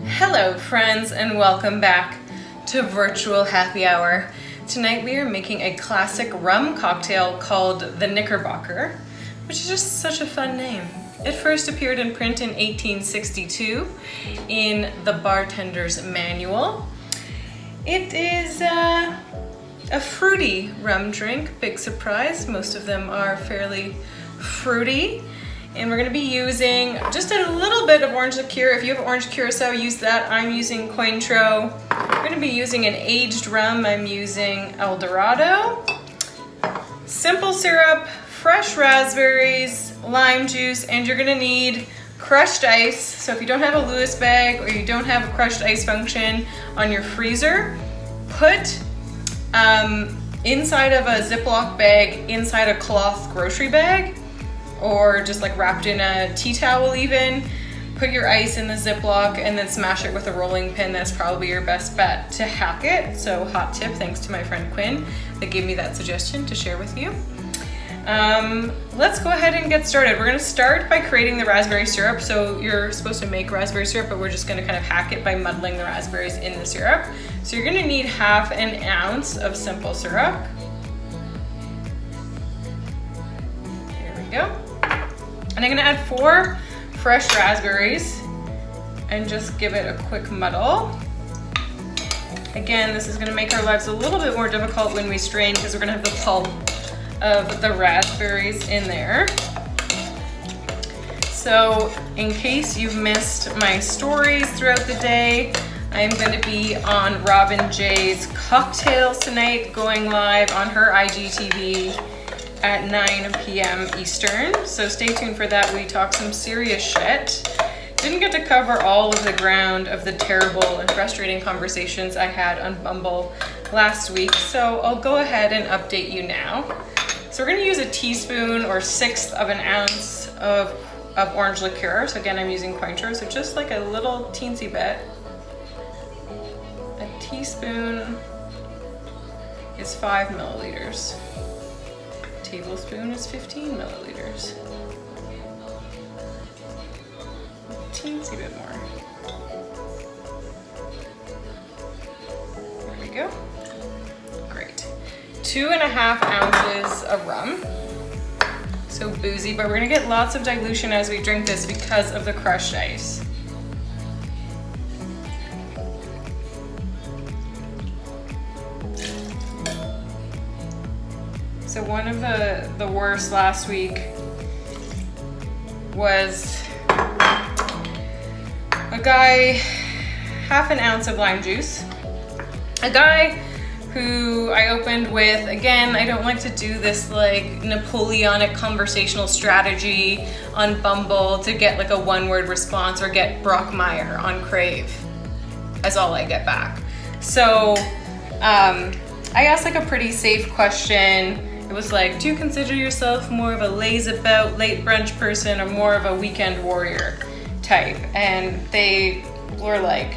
Hello friends, and welcome back to Virtual Happy Hour. Tonight we are making a classic rum cocktail called the Knickerbocker, which is just such a fun name. It first appeared in print in 1862 in the Bartender's Manual. It is a fruity rum drink, big surprise. Most of them are fairly fruity. And we're gonna be using just a little bit of orange liqueur. If you have orange curacao, use that. I'm using Cointreau. We're gonna be using an aged rum. I'm using El Dorado, simple syrup, fresh raspberries, lime juice, and you're gonna need crushed ice. So if you don't have a Lewis bag or you don't have a crushed ice function on your freezer, put inside of a Ziploc bag, inside a cloth grocery bag, or just like wrapped in a tea towel even. Put your ice in the Ziploc and then smash it with a rolling pin. That's probably your best bet to hack it. So hot tip, thanks to my friend Quinn that gave me that suggestion to share with you. Let's go ahead and get started. We're gonna start by creating the raspberry syrup. So you're supposed to make raspberry syrup, but we're just gonna kind of hack it by muddling the raspberries in the syrup. So you're gonna need ½ an ounce of simple syrup. There we go. And I'm gonna add 4 fresh raspberries and just give it a quick muddle. Again, this is gonna make our lives a little bit more difficult when we strain because we're gonna have the pulp of the raspberries in there. So in case you've missed my stories throughout the day, I'm going to be on Robin J's Cocktails tonight, going live on her IGTV at 9 p.m. Eastern. So stay tuned for that. We talk some serious shit. Didn't get to cover all of the ground of the terrible and frustrating conversations I had on Bumble last week, so I'll go ahead and update you now. So we're gonna use a teaspoon or 1/6 of an ounce of orange liqueur. So again, I'm using Cointreau, so just like a little teensy bit. A teaspoon is 5 milliliters. A tablespoon is 15 milliliters. A teensy bit more. There we go. 2½ ounces of rum. So boozy, but we're gonna get lots of dilution as we drink this because of the crushed ice. So one of the worst last week was a guy, ½ an ounce of lime juice. A guy who I opened with, again, I don't like to do this like Napoleonic conversational strategy on Bumble to get like a one-word response or get Brockmeyer on Crave as all I get back. So I asked like a pretty safe question. It was like, do you consider yourself more of a lazy-about, late brunch person or more of a weekend warrior type? And they were like,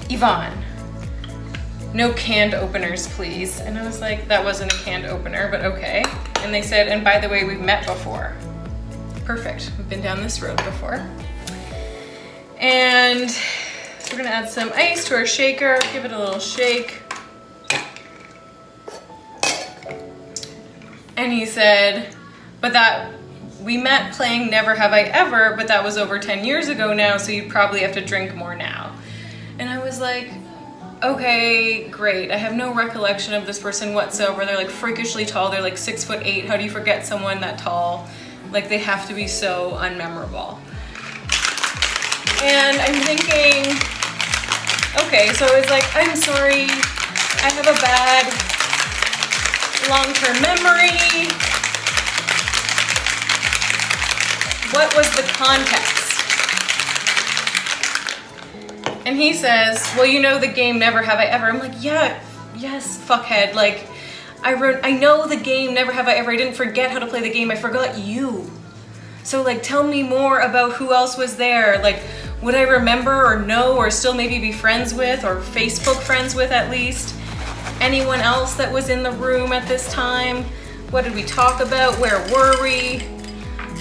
Yvonne, no canned openers, please. And I was like, that wasn't a canned opener, but okay. And they said, and by the way, we've met before. Perfect, we've been down this road before. And we're gonna add some ice to our shaker, give it a little shake. And he said, but that, we met playing Never Have I Ever, but that was over 10 years ago now, so you'd probably have to drink more now. And I was like, okay, great. I have no recollection of this person whatsoever. They're like freakishly tall. They're like 6'8". How do you forget someone that tall? Like they have to be so unmemorable. And I'm thinking, okay, so it's like, I'm sorry, I have a bad long-term memory. What was the context? And he says, well, you know the game Never Have I Ever. I'm like, yeah, yes, fuckhead. Like, I know the game Never Have I Ever. I didn't forget how to play the game. I forgot you. So like, tell me more about who else was there. Like, would I remember or know or still maybe be friends with or Facebook friends with at least? Anyone else that was in the room at this time? What did we talk about? Where were we?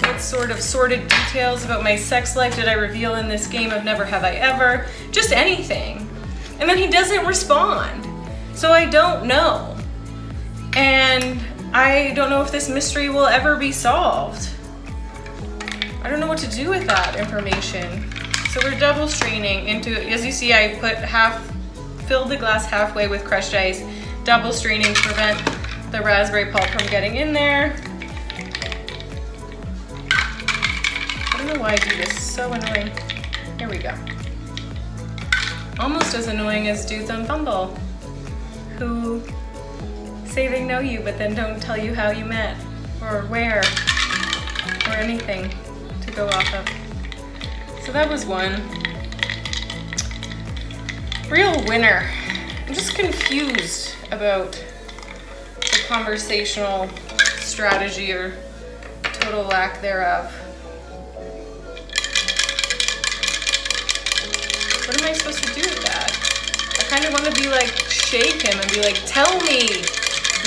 So want sort of sordid details about my sex life did I reveal in this game of Never Have I Ever? Just anything. And then he doesn't respond. So I don't know. And I don't know if this mystery will ever be solved. I don't know what to do with that information. So we're double straining into, as you see, I filled the glass halfway with crushed ice, double straining to prevent the raspberry pulp from getting in there. I don't know why I do this, so annoying. Here we go. Almost as annoying as Dudes on Bumble, who say they know you, but then don't tell you how you met, or where, or anything to go off of. So that was one. Real winner. I'm just confused about the conversational strategy or total lack thereof. What am I supposed to do with that? I kind of want to be like, shake him and be like, tell me!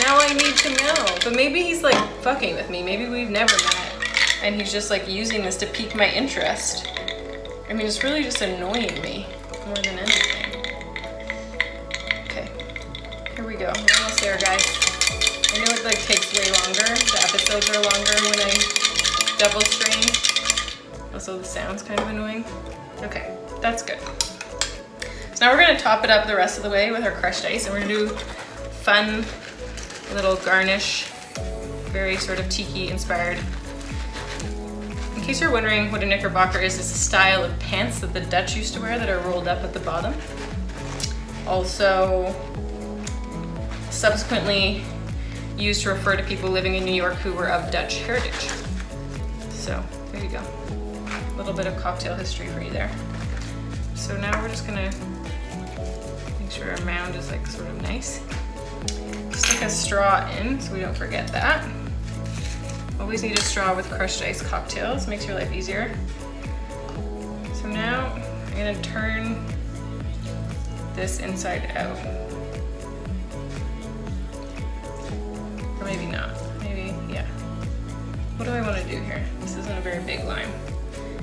Now I need to know. But maybe he's like fucking with me. Maybe we've never met. And he's just like using this to pique my interest. I mean, it's really just annoying me more than anything. Okay, here we go. We're almost there, guys. I know it like takes way longer. The episodes are longer when I double strain. Also, the sound's kind of annoying. Okay, that's good. So now we're gonna top it up the rest of the way with our crushed ice, and we're gonna do fun little garnish, very sort of tiki inspired. In case you're wondering what a knickerbocker is, it's a style of pants that the Dutch used to wear that are rolled up at the bottom. Also, subsequently used to refer to people living in New York who were of Dutch heritage. So, there you go. A little bit of cocktail history for you there. So now we're just gonna make sure our mound is like sort of nice. Stick a straw in so we don't forget that. Always need a straw with crushed ice cocktails, makes your life easier. So now I'm gonna turn this inside out. Or maybe not, maybe, yeah. What do I wanna do here? This isn't a very big lime.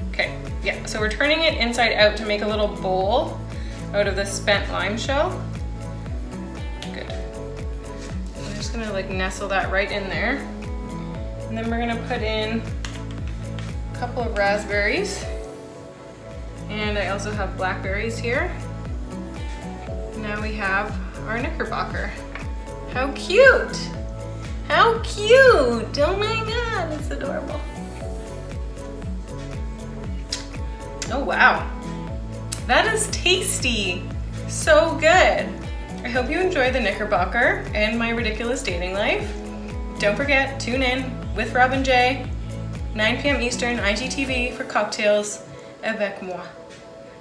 Okay, yeah, so we're turning it inside out to make a little bowl out of the spent lime shell. Good. I'm just gonna like nestle that right in there. And then we're gonna put in a couple of raspberries. And I also have blackberries here. Now we have our Knickerbocker. How cute! How cute! Oh my God, it's adorable. Oh wow, that is tasty. So good. I hope you enjoy the Knickerbocker and my ridiculous dating life. Don't forget, tune in with Rob and Jay, 9 p.m. Eastern, IGTV for cocktails avec moi.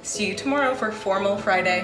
See you tomorrow for Formal Friday.